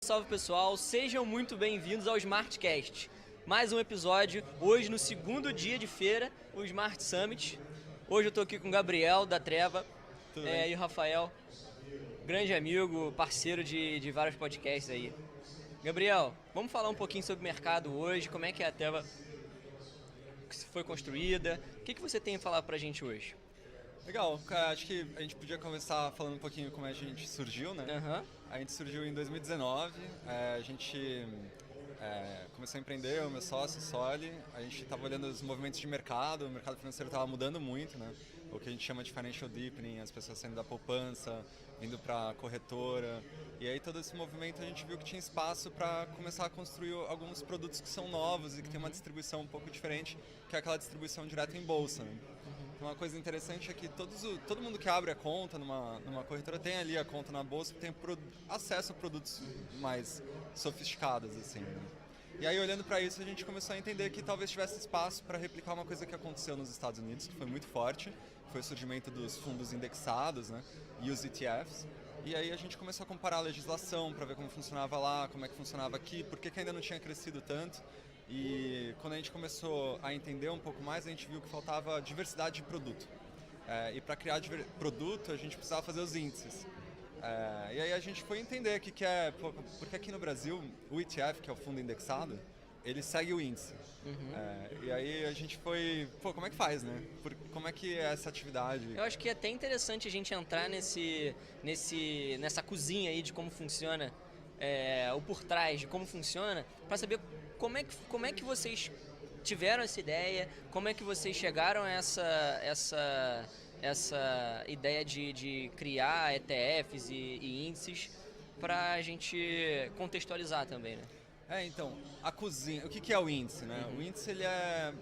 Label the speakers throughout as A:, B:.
A: salve pessoal, sejam muito bem-vindos ao Smartcast. Mais um episódio, hoje no segundo dia de feira, o Smart Summit. Hoje eu tô aqui com o Gabriel da Treva e o Rafael, grande amigo, parceiro de vários podcasts aí. Gabriel, vamos falar um pouquinho sobre o mercado hoje, como é que a Treva foi construída, o que você tem a falar pra gente hoje?
B: Legal, acho que a gente podia começar falando um pouquinho como a gente surgiu, né? A gente surgiu em 2019, a gente começou a empreender, o meu sócio, Soli, a gente estava olhando os movimentos de mercado, o mercado financeiro estava mudando muito, né? O que a gente chama de financial deepening, as pessoas saindo da poupança, indo para a corretora, e aí todo esse movimento a gente viu que tinha espaço para começar a construir alguns produtos que são novos e que tem uma distribuição um pouco diferente, que é aquela distribuição direta em bolsa, né? Uma coisa interessante é que todo mundo que abre a conta numa corretora tem ali a conta na bolsa, tem acesso a produtos mais sofisticados, assim, né? E aí, olhando para isso, a gente começou a entender que talvez tivesse espaço para replicar uma coisa que aconteceu nos Estados Unidos, que foi muito forte, foi o surgimento dos fundos indexados, né, e os ETFs. E aí a gente começou a comparar a legislação para ver como funcionava lá, como é que funcionava aqui, por que ainda não tinha crescido tanto. E quando a gente começou a entender um pouco mais, a gente viu que faltava diversidade de produto. E para criar produto, a gente precisava fazer os índices. E aí a gente foi entender porque aqui no Brasil, o ETF, que é o fundo indexado, ele segue o índice. E aí a gente foi, como é que faz, né? Como é que é essa atividade?
A: Eu acho que é até interessante a gente entrar nessa cozinha aí de como funciona, ou por trás de como funciona, para saber como é que vocês tiveram essa ideia, como é que vocês chegaram a essa ideia de criar ETFs e índices, para a gente contextualizar também, né?
B: Então, a cozinha, o que é o índice, né? O índice, ele é...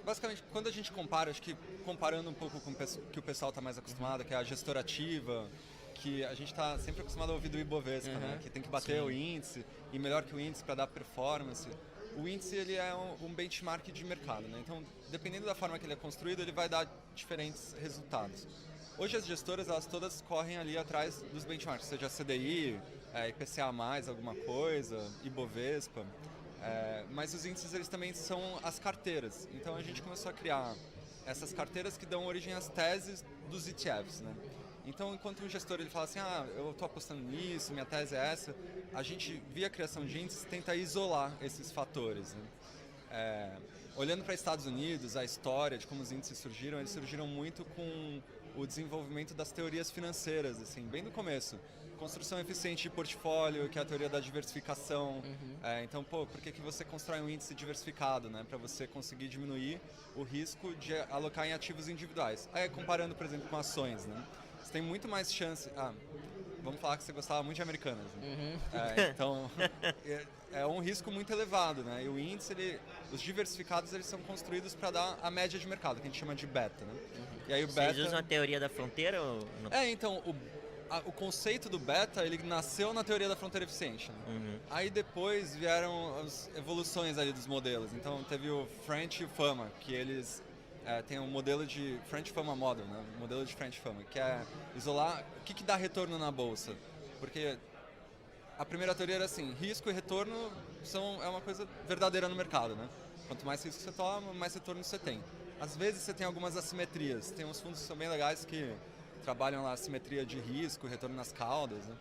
B: Basicamente, quando a gente compara, acho que comparando um pouco com o que o pessoal está mais acostumado, que é a gestora ativa, que a gente está sempre acostumado a ouvir do Ibovespa, né? Que tem que bater o índice, e melhor que o índice para dar performance. O índice, ele é um benchmark de mercado, né? Então, dependendo da forma que ele é construído, ele vai dar diferentes resultados. Hoje as gestoras, elas todas correm ali atrás dos benchmarks, seja CDI, IPCA+, alguma coisa, Ibovespa. Mas os índices, eles também são as carteiras. Então a gente começou a criar essas carteiras que dão origem às teses dos ETFs, né? Então, enquanto um gestor ele fala assim, eu estou apostando nisso, minha tese é essa, a gente, via a criação de índices, tenta isolar esses fatores, né? Olhando para Estados Unidos, a história de como os índices surgiram, eles surgiram muito com o desenvolvimento das teorias financeiras, assim, bem no começo. Construção eficiente de portfólio, que é a teoria da diversificação. Então, por que você constrói um índice diversificado, né? Para você conseguir diminuir o risco de alocar em ativos individuais. Aí, comparando, por exemplo, com ações, né? Você tem muito mais chance... vamos falar que você gostava muito de Americanas, né? Então, é um risco muito elevado, né? E o índice, os diversificados, eles são construídos para dar a média de mercado, que a gente chama de beta, né?
C: E aí Vocês usam a teoria da fronteira? Ou não?
B: Então, o conceito do beta, ele nasceu na teoria da fronteira eficiente, né? Aí depois vieram as evoluções ali dos modelos. Então, teve o French e o Fama, que eles... tem um modelo de French Fama Model, né? Um modelo de French Fama, que é isolar o que dá retorno na bolsa. Porque a primeira teoria era assim, risco e retorno é uma coisa verdadeira no mercado, né? Quanto mais risco você toma, mais retorno você tem. Às vezes você tem algumas assimetrias. Tem uns fundos que são bem legais que trabalham lá a assimetria de risco, retorno nas caudas, né?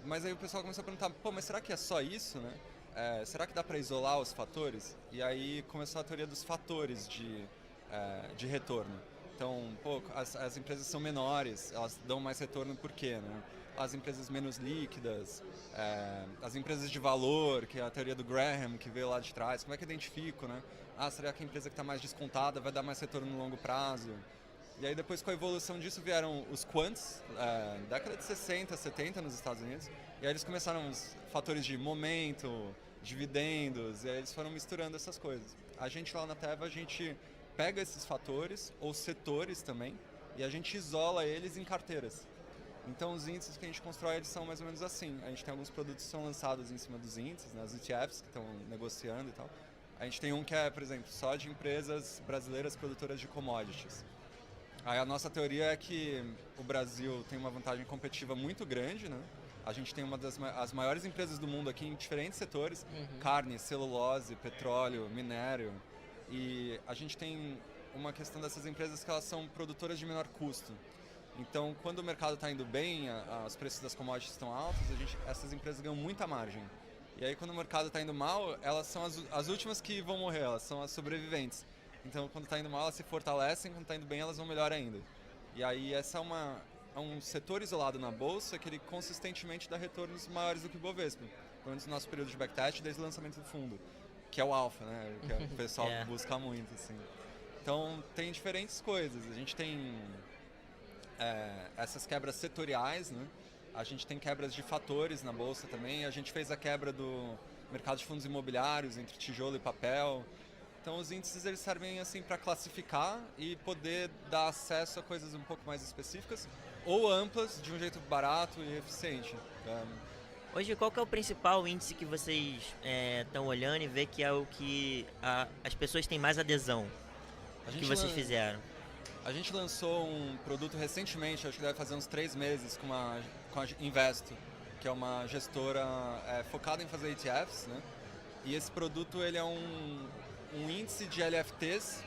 B: Mas aí o pessoal começou a perguntar, mas será que é só isso, né? Será que dá para isolar os fatores? E aí começou a teoria dos fatores de retorno. Então, as empresas são menores, elas dão mais retorno por quê, né? As empresas menos líquidas, as empresas de valor, que é a teoria do Graham, que veio lá de trás, como é que eu identifico, né? Será que a empresa que está mais descontada vai dar mais retorno no longo prazo? E aí depois, com a evolução disso, vieram os quants, década de 60, 70 nos Estados Unidos, e aí eles começaram os fatores de momento, dividendos, e aí eles foram misturando essas coisas. A gente lá na Teva, a gente pega esses fatores, ou setores também, e a gente isola eles em carteiras. Então os índices que a gente constrói, eles são mais ou menos assim. A gente tem alguns produtos que são lançados em cima dos índices, né, os ETFs que estão negociando e tal. A gente tem um que é, por exemplo, só de empresas brasileiras produtoras de commodities. Aí a nossa teoria é que o Brasil tem uma vantagem competitiva muito grande, né? A gente tem as maiores empresas do mundo aqui em diferentes setores, carne, celulose, petróleo, minério. E a gente tem uma questão dessas empresas que elas são produtoras de menor custo. Então, quando o mercado está indo bem, os preços das commodities estão altos, essas empresas ganham muita margem. E aí, quando o mercado está indo mal, elas são as últimas que vão morrer, elas são as sobreviventes. Então, quando está indo mal, elas se fortalecem, quando está indo bem, elas vão melhor ainda. E aí, essa é um setor isolado na Bolsa que ele consistentemente dá retornos maiores do que o Bovespa. Pelo menos no nosso período de backtest, desde o lançamento do fundo, que é o alfa, né? Que o pessoal busca muito, assim. Então, tem diferentes coisas. A gente tem essas quebras setoriais, né? A gente tem quebras de fatores na Bolsa também. A gente fez a quebra do mercado de fundos imobiliários entre tijolo e papel. Então, os índices eles servem assim para classificar e poder dar acesso a coisas um pouco mais específicas ou amplas de um jeito barato e eficiente.
C: Hoje, qual que é o principal índice que vocês estão olhando e vê que é o que as pessoas têm mais adesão? Que vocês fizeram?
B: A gente lançou um produto recentemente, acho que deve fazer uns 3 meses, com a Investo, que é uma gestora focada em fazer ETFs, né? E esse produto ele é um índice de LFTs,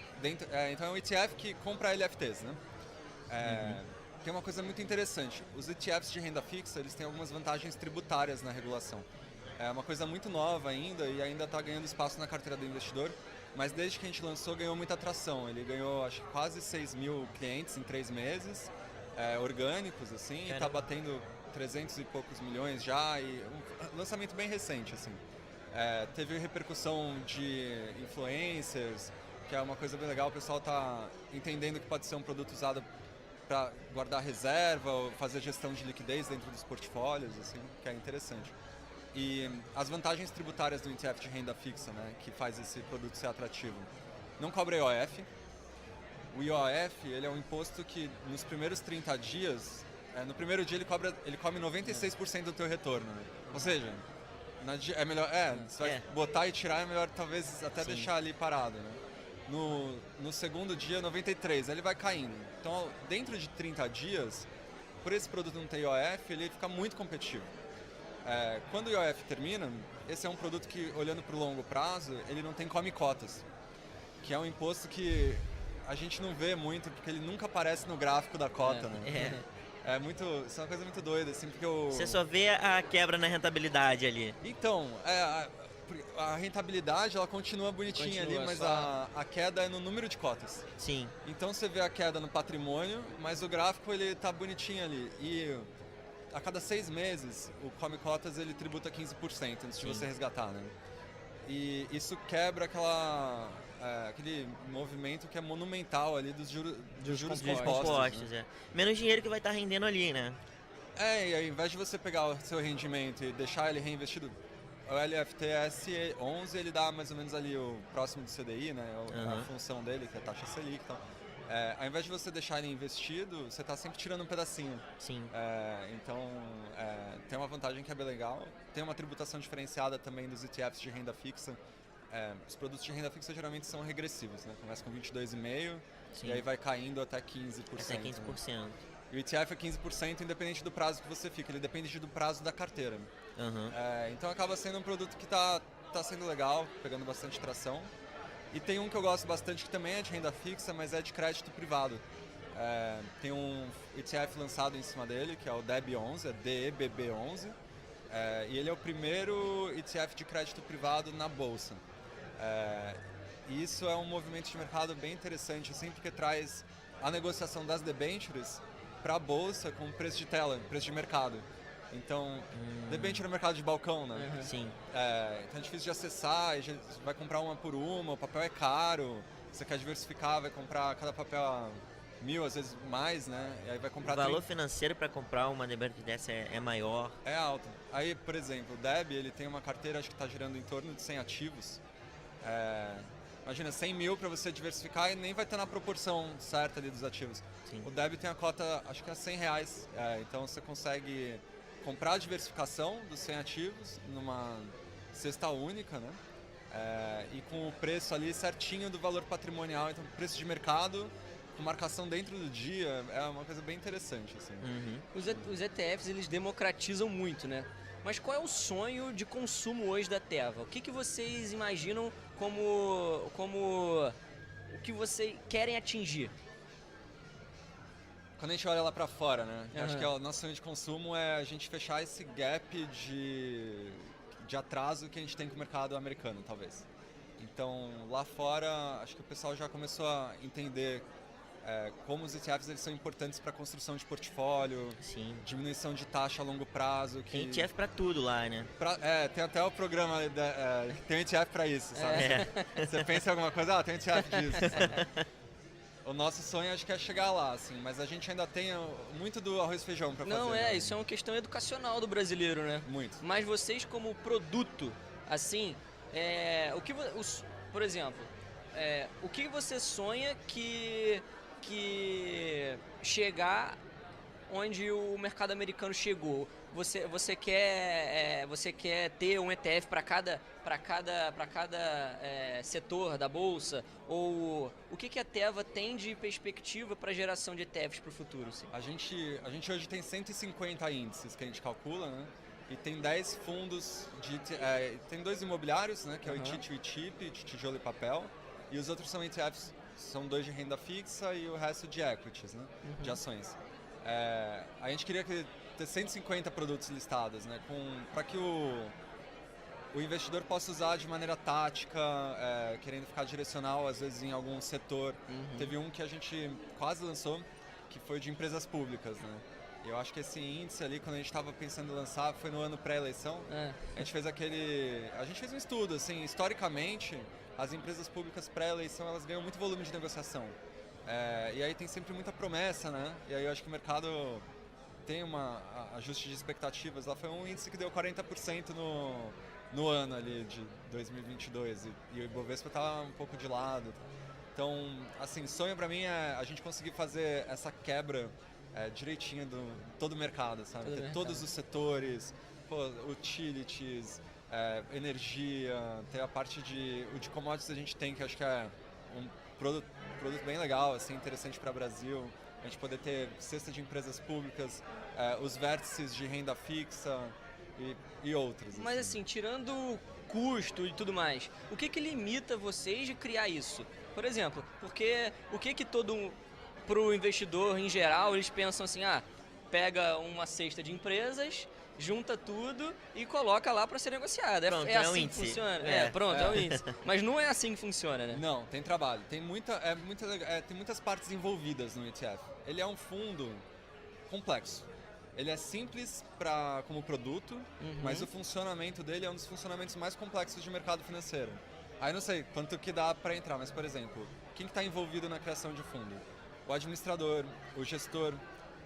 B: então é um ETF que compra LFTs, né? Tem uma coisa muito interessante, os ETFs de renda fixa, eles têm algumas vantagens tributárias na regulação. É uma coisa muito nova ainda e ainda está ganhando espaço na carteira do investidor, mas desde que a gente lançou ganhou muita atração. Ele ganhou acho que quase 6 mil clientes em 3 meses, orgânicos assim, e está batendo 300 e poucos milhões já, e um lançamento bem recente assim. Teve repercussão de influencers, que é uma coisa bem legal, o pessoal está entendendo que pode ser um produto usado para guardar reserva ou fazer gestão de liquidez dentro dos portfólios, assim, que é interessante. E as vantagens tributárias do ETF de renda fixa, né, que faz esse produto ser atrativo. Não cobra IOF. O IOF ele é um imposto que nos primeiros 30 dias, no primeiro dia ele come 96% do teu retorno. Né? Ou seja, é melhor, você vai botar e tirar, é melhor talvez até deixar ali parado. Né? No segundo dia, 93%, ele vai caindo. Então, dentro de 30 dias, por esse produto não ter IOF, ele fica muito competitivo. Quando o IOF termina, esse é um produto que, olhando para o longo prazo, ele não tem come-cotas, que é um imposto que a gente não vê muito, porque ele nunca aparece no gráfico da cota. Né? Isso é uma coisa muito doida, assim, porque
C: você só vê a quebra na rentabilidade ali.
B: Então, a rentabilidade ela continua bonitinha ali, mas a queda é no número de cotas.
C: Sim.
B: Então você vê a queda no patrimônio, mas o gráfico ele tá bonitinho ali. E a cada 6 meses, o Come Cotas ele tributa 15% antes de você resgatar, né? E isso quebra aquele movimento que é monumental ali dos juros compostos.
C: Né? Menos dinheiro que vai estar rendendo ali, né?
B: E ao invés de você pegar o seu rendimento e deixar ele reinvestido, o LFTS 11 ele dá mais ou menos ali o próximo do CDI, né? A função dele, que é a taxa Selic e tal. Ao invés de você deixar ele investido, você está sempre tirando um pedacinho.
C: Sim.
B: Então, tem uma vantagem que é bem legal. Tem uma tributação diferenciada também dos ETFs de renda fixa. Os produtos de renda fixa geralmente são regressivos, né? Começa com 22,5% e aí vai caindo até 15%.
C: Até 15%.
B: Né? E o ETF é 15% independente do prazo que você fica, ele depende do prazo da carteira. Então acaba sendo um produto que tá sendo legal, pegando bastante tração. E tem um que eu gosto bastante que também é de renda fixa, mas é de crédito privado. Tem um ETF lançado em cima dele, que é o DEB11, DEBB11. E ele é o primeiro ETF de crédito privado na Bolsa. E isso é um movimento de mercado bem interessante, assim, porque traz a negociação das debêntures para a Bolsa com preço de tela, preço de mercado. Então, debênture é mercado de balcão, né?
C: Sim.
B: Então é difícil de acessar, vai comprar uma por uma, o papel é caro, você quer diversificar, vai comprar cada papel a 1.000, às vezes mais, né? E aí vai comprar
C: o valor financeiro para comprar uma debênture dessa é maior.
B: É alto. Aí, por exemplo, o DEB, ele tem uma carteira, acho que está girando em torno de 100 ativos. Imagina, 100 mil para você diversificar e nem vai ter na proporção certa ali dos ativos.
C: Sim.
B: O DEB tem a cota, acho que é R$100. Então você consegue comprar a diversificação dos 100 ativos numa cesta única, né? E com o preço ali certinho do valor patrimonial, então preço de mercado com marcação dentro do dia, é uma coisa bem interessante, assim.
A: Os ETFs, eles democratizam muito, né? Mas qual é o sonho de consumo hoje da Teva? O que vocês imaginam como o que vocês querem atingir?
B: Quando a gente olha lá pra fora, né? Eu acho que o nosso sonho de consumo é a gente fechar esse gap de atraso que a gente tem com o mercado americano, talvez. Então, lá fora, acho que o pessoal já começou a entender como os ETFs eles são importantes para a construção de portfólio,
C: Sim.
B: diminuição de taxa a longo prazo.
C: Tem ETF pra tudo lá, né?
B: Tem até o programa, tem um ETF para isso, sabe? Você pensa em alguma coisa, tem um ETF disso, sabe? O nosso sonho acho que é chegar lá, assim, mas a gente ainda tem muito do arroz e feijão para fazer.
A: Não,
B: né?
A: isso é uma questão educacional do brasileiro, né?
B: Muito.
A: Mas vocês como produto, assim, por exemplo, o que você sonha que chegar onde o mercado americano chegou? Você quer ter um ETF para cada setor da bolsa? Ou o que a Teva tem de perspectiva para a geração de ETFs para o futuro? Assim?
B: A gente hoje tem 150 índices que a gente calcula, né? E tem 10 fundos tem 2 imobiliários, né? Que é o ITIT e o ITIP, de tijolo e papel. E os outros são ETFs, são 2 de renda fixa e o resto de equities, né? De ações. A gente queria ter 150 produtos listados, né? Para que o investidor possa usar de maneira tática, querendo ficar direcional, às vezes em algum setor. Teve um que a gente quase lançou, que foi de empresas públicas, né? Eu acho que esse índice ali, quando a gente estava pensando em lançar, foi no ano pré-eleição. A gente fez um estudo, assim, historicamente, as empresas públicas pré-eleição, elas ganham muito volume de negociação. E aí tem sempre muita promessa, né? E aí eu acho que o mercado tem ajuste de expectativas. Lá foi um índice que deu 40% no ano ali de 2022 e o Ibovespa tá um pouco de lado. Então, assim, sonho pra mim é a gente conseguir fazer essa quebra direitinho todo o mercado, sabe? Ter todos os setores, utilities, energia, ter a parte de commodities a gente tem, que acho que é um produto bem legal, assim, interessante para o Brasil. A gente poder ter cesta de empresas públicas, os vértices de renda fixa e outros.
A: Mas assim, tirando custo e tudo mais, o que limita vocês de criar isso? Por exemplo, porque o que pro investidor em geral, eles pensam assim, pega uma cesta de empresas, junta tudo e coloca lá para ser negociado.
C: Pronto,
A: é assim
C: um
A: que funciona. É o índice. Mas não é assim que funciona, né?
B: Não, tem trabalho. Tem muitas partes envolvidas no ETF. Ele é um fundo complexo. Ele é simples como produto, mas o funcionamento dele é um dos funcionamentos mais complexos de mercado financeiro. Aí não sei quanto que dá para entrar, mas, por exemplo, quem está envolvido na criação de fundo? O administrador, o gestor,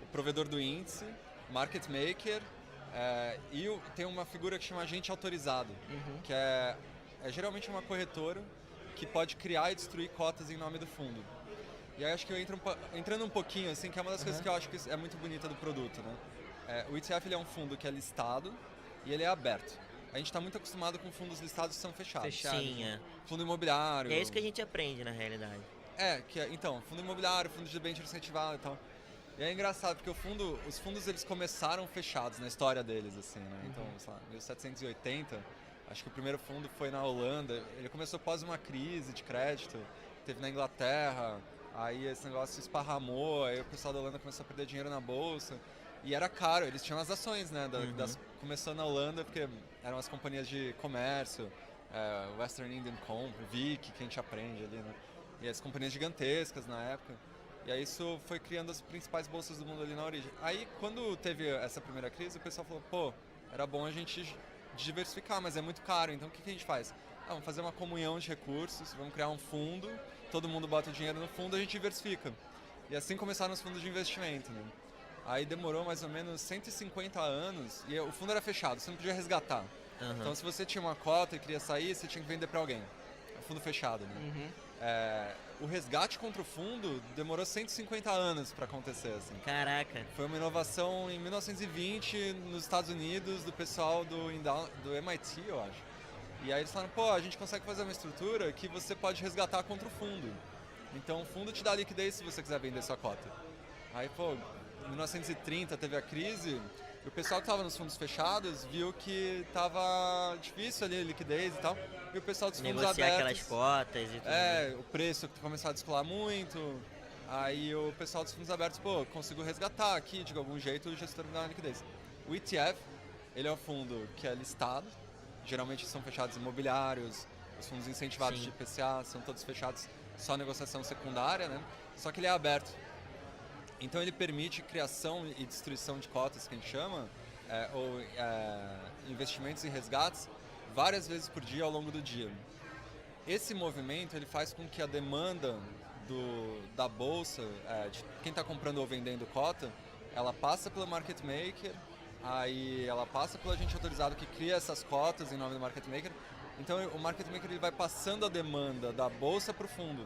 B: o provedor do índice, market maker, tem uma figura que chama agente autorizado, que é geralmente uma corretora que pode criar e destruir cotas em nome do fundo. E aí acho que entrando um pouquinho, assim, que é uma das coisas que eu acho que é muito bonita do produto, né? O ETF ele é um fundo que é listado e ele é aberto. A gente está muito acostumado com fundos listados que são fechados.
C: Sim,
B: Fundo imobiliário.
C: E é isso que a gente aprende, na realidade.
B: Então, fundo imobiliário, fundo de debênture incentivado e tal. E é engraçado, porque os fundos eles começaram fechados na história deles, assim, né? Então, sei lá, 1780, acho que o primeiro fundo foi na Holanda. Ele começou após uma crise de crédito, teve na Inglaterra, aí esse negócio esparramou, aí o pessoal da Holanda começou a perder dinheiro na bolsa. E era caro, eles tinham as ações, né? Começou na Holanda, porque eram as companhias de comércio, Western Indian Company, VIC, que a gente aprende ali, né? E as companhias gigantescas na época. E aí isso foi criando as principais bolsas do mundo ali na origem. Aí quando teve essa primeira crise, o pessoal falou, era bom a gente diversificar, mas é muito caro, então o que a gente faz? Vamos fazer uma comunhão de recursos, vamos criar um fundo, todo mundo bota o dinheiro no fundo, a gente diversifica. E assim começaram os fundos de investimento, né? Aí demorou mais ou menos 150 anos e o fundo era fechado, você não podia resgatar. Então se você tinha uma cota e queria sair, você tinha que vender para alguém. É um fundo fechado, né? O resgate contra o fundo demorou 150 anos para acontecer, assim.
C: Caraca.
B: Foi uma inovação em 1920 nos Estados Unidos do pessoal do MIT, eu acho. E aí eles falaram, a gente consegue fazer uma estrutura que você pode resgatar contra o fundo. Então o fundo te dá liquidez se você quiser vender sua cota. Aí, pô, em 1930 teve a crise, e o pessoal que estava nos fundos fechados viu que estava difícil ali a liquidez e tal, e o pessoal dos fundos
C: Negociar
B: abertos...
C: aquelas cotas e tudo.
B: o preço começou a descolar muito, aí o pessoal dos fundos abertos, pô, conseguiu resgatar aqui, de algum jeito, o gestor me dá uma liquidez. O ETF, ele é um fundo que é listado, geralmente são fechados imobiliários, os fundos incentivados de IPCA são todos fechados, só negociação secundária, né? Só que ele é aberto. Então ele permite criação e destruição de cotas, que a gente chama, investimentos e resgates, várias vezes por dia ao longo do dia. Esse movimento ele faz com que a demanda da bolsa, de quem está comprando ou vendendo cota, ela passa pelo market maker, aí ela passa pelo agente autorizado que cria essas cotas em nome do market maker. Então o market maker ele vai passando a demanda da bolsa para o fundo.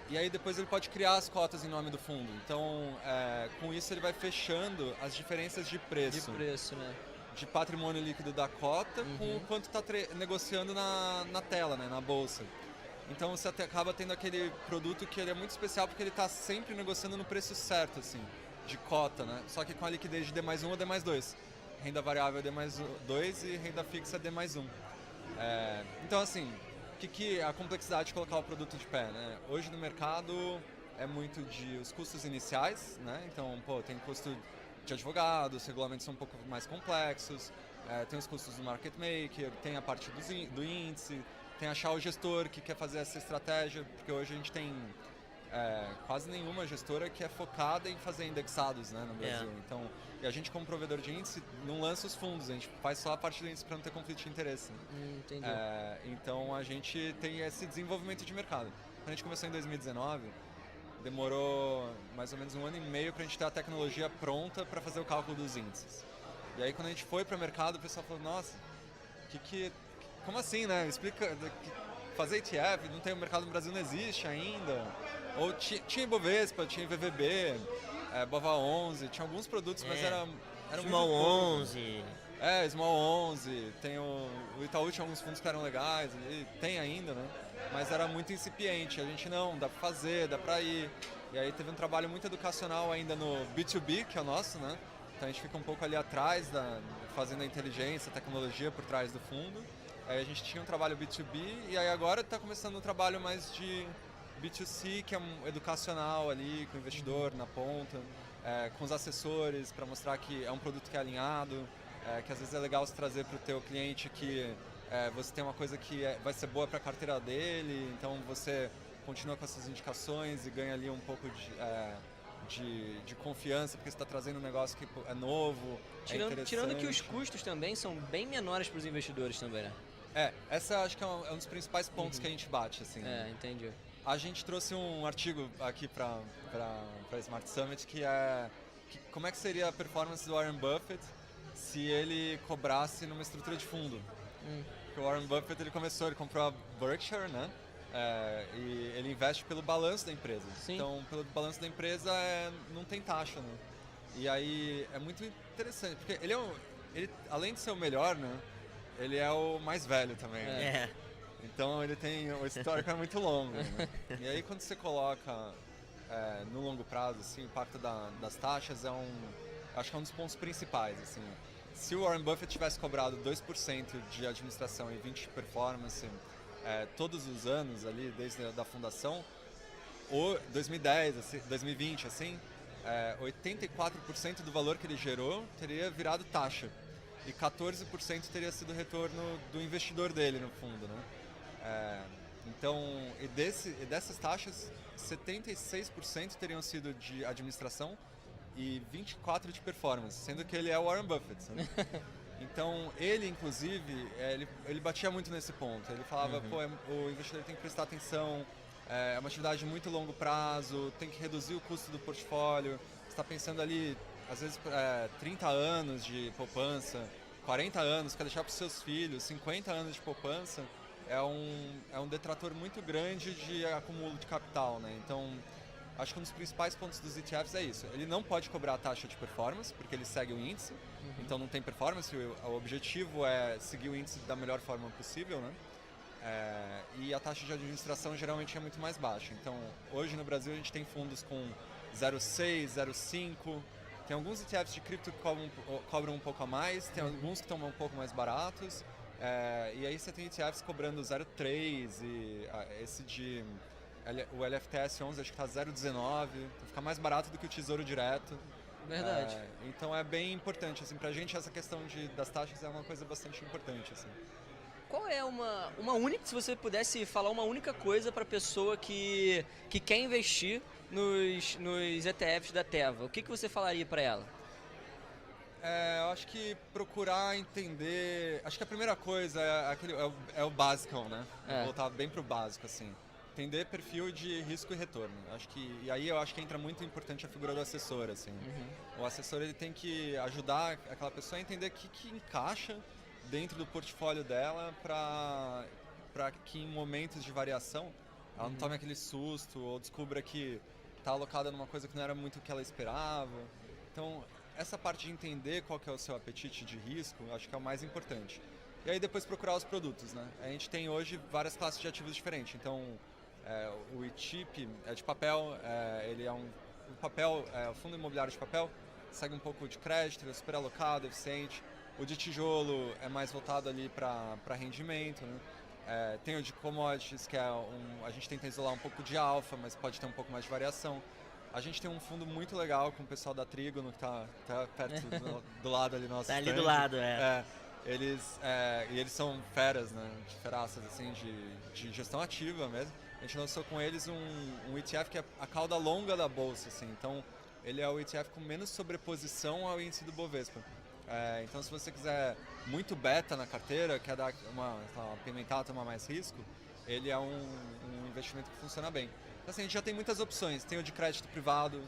B: E aí depois ele pode criar as cotas em nome do fundo. Então, com isso ele vai fechando as diferenças de preço.
A: De preço, né?
B: De patrimônio líquido da cota com o quanto está negociando na tela, né, na bolsa. Então você acaba tendo aquele produto que ele é muito especial porque ele está sempre negociando no preço certo, assim, de cota, né? Só que com a liquidez de D+1 ou D+2. Renda variável D+2 e renda fixa D+1. Então, assim... que a complexidade de colocar o produto de pé, né? Hoje no mercado é muito de os custos iniciais, né? Então, pô, tem custo de advogados, os regulamentos são um pouco mais complexos, tem os custos do market maker, tem a parte do índice, tem achar o gestor que quer fazer essa estratégia, porque hoje a gente tem quase nenhuma gestora que é focada em fazer indexados, né, no Brasil. Então, e a gente como provedor de índice não lança os fundos, a gente faz só a parte do índice para não ter conflito de interesse.
A: Entendi.
B: Então a gente tem esse desenvolvimento de mercado. Quando a gente começou em 2019, demorou mais ou menos 1 ano e meio para a gente ter a tecnologia pronta para fazer o cálculo dos índices. E aí quando a gente foi para o mercado, o pessoal falou, nossa, como assim, né? Explica, fazer ETF, não tem, o mercado no Brasil não existe ainda. Ou tinha Ibovespa, tinha VVB, Bova 11, tinha alguns produtos, mas era
C: Small
B: muito pouco.
C: 11.
B: Small 11, tem o Itaú tinha alguns fundos que eram legais, tem ainda, né? Mas era muito incipiente, a gente não, dá pra fazer, dá pra ir. E aí teve um trabalho muito educacional ainda no B2B, que é o nosso, né? Então a gente fica um pouco ali atrás, fazendo a inteligência, a tecnologia por trás do fundo. Aí a gente tinha um trabalho B2B e aí agora está começando um trabalho mais de B2C, que é um educacional ali, com o investidor na ponta, com os assessores, para mostrar que é um produto que é alinhado, que às vezes é legal se trazer para o teu cliente que você tem uma coisa que vai ser boa para a carteira dele, então você continua com essas indicações e ganha ali um pouco de confiança, porque você está trazendo um negócio que é novo,
A: Tirando que os custos também são bem menores para os investidores também, né?
B: Essa acho que é um dos principais pontos que a gente bate, assim.
A: Entendi.
B: A gente trouxe um artigo aqui para Smart Summit como é que seria a performance do Warren Buffett se ele cobrasse numa estrutura de fundo. Porque o Warren Buffett ele comprou a Berkshire, né? E ele investe pelo balanço da empresa.
A: Sim.
B: Então, pelo balanço da empresa não tem taxa, né? E aí é muito interessante, porque ele além de ser o melhor, né? Ele é o mais velho também, né? Então ele tem o histórico é muito longo, né? E aí quando você coloca no longo prazo, assim, o impacto das taxas acho que é um dos pontos principais, assim. Se o Warren Buffett tivesse cobrado 2% de administração e 20% de performance todos os anos ali, desde a fundação, 2010, assim, 2020, assim, 84% do valor que ele gerou teria virado taxa. E 14% teria sido retorno do investidor dele no fundo, né? Então, dessas taxas, 76% teriam sido de administração e 24% de performance, sendo que ele é o Warren Buffett, né? Então, ele, inclusive, ele batia muito nesse ponto. Ele falava, o investidor tem que prestar atenção, é uma atividade de muito longo prazo, tem que reduzir o custo do portfólio. Você está pensando ali, às vezes, 30 anos de poupança, 40 anos, quer deixar para os seus filhos, 50 anos de poupança, é um detrator muito grande de acúmulo de capital, né? Então, acho que um dos principais pontos dos ETFs é isso. Ele não pode cobrar a taxa de performance, porque ele segue o índice, então não tem performance, o objetivo é seguir o índice da melhor forma possível, né? E a taxa de administração geralmente é muito mais baixa. Então, hoje no Brasil a gente tem fundos com 0,6, 0,5. Tem alguns ETFs de cripto que cobram um pouco a mais, tem alguns que estão um pouco mais baratos. E aí você tem ETFs cobrando 0,3 e o LFTS 11 acho que está 0,19. Então fica mais barato do que o Tesouro Direto.
A: Verdade.
B: Então é bem importante, assim, pra gente essa questão das taxas é uma coisa bastante importante, assim.
A: Qual é uma única, se você pudesse falar uma única coisa para pessoa que quer investir nos ETFs da Teva, o que você falaria para ela?
B: Eu acho que procurar entender, acho que a primeira coisa é o basicão, né? Voltar bem pro básico, assim. Entender perfil de risco e retorno. E aí eu acho que entra muito importante a figura do assessor, assim. O assessor ele tem que ajudar aquela pessoa a entender o que encaixa dentro do portfólio dela para que em momentos de variação ela não tome aquele susto ou descubra que está alocada numa coisa que não era muito o que ela esperava. Então, essa parte de entender qual que é o seu apetite de risco, acho que é o mais importante. E aí depois procurar os produtos, né? A gente tem hoje várias classes de ativos diferentes. Então, o ITIP é de papel, ele é o fundo imobiliário de papel, segue um pouco de crédito, é super alocado, eficiente. O de tijolo é mais voltado ali para rendimento, né? Tem o de commodities, que a gente tenta isolar um pouco de alfa, mas pode ter um pouco mais de variação. A gente tem um fundo muito legal com o pessoal da Trígono, que tá perto do lado ali nosso.
C: Tá ali do lado,
B: eles são feras, né? Feraças, assim, de gestão ativa mesmo. A gente lançou com eles um ETF que é a cauda longa da bolsa, assim. Então, ele é o ETF com menos sobreposição ao índice do Bovespa. Então, se você quiser muito beta na carteira, quer dar apimentar, tomar mais risco, ele é um investimento que funciona bem. Então, assim, a gente já tem muitas opções. Tem o de crédito privado,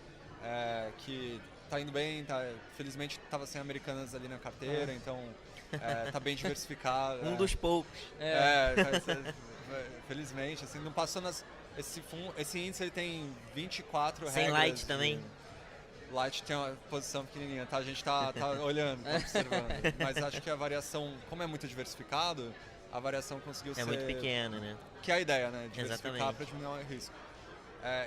B: que está indo bem, felizmente estava sem Americanas ali na carteira, então está bem diversificado.
C: Um dos poucos.
B: Felizmente, assim, não passou esse índice ele tem 24 regras.
C: Sem light também?
B: Light tem uma posição pequenininha, tá? A gente tá olhando, tá observando. Mas acho que a variação, como é muito diversificado, a variação conseguiu ser...
C: É muito pequena, né?
B: Que é a ideia, né? Diversificar para
C: Exatamente.
B: diminuir o risco.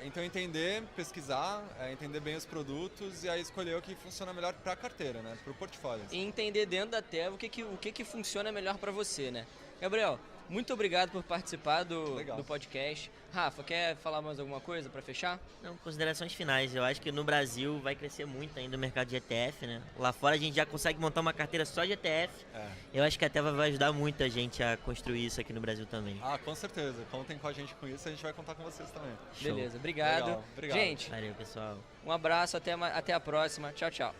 B: Então entender, pesquisar, entender bem os produtos e aí escolher o que funciona melhor para a carteira, né? Para o portfólio.
A: E entender dentro da Teva o que funciona melhor para você, né? Gabriel, muito obrigado por participar do podcast. Rafa, quer falar mais alguma coisa para fechar?
C: Não, considerações finais. Eu acho que no Brasil vai crescer muito ainda o mercado de ETF, né? Lá fora a gente já consegue montar uma carteira só de ETF. Eu acho que a Teva vai ajudar muito a gente a construir isso aqui no Brasil também.
B: Com certeza. Contem com a gente com isso, a gente vai contar com vocês também.
A: Beleza, obrigado.
B: Legal, obrigado.
A: Gente,
C: Valeu, pessoal.
A: um abraço, até a próxima. Tchau, tchau.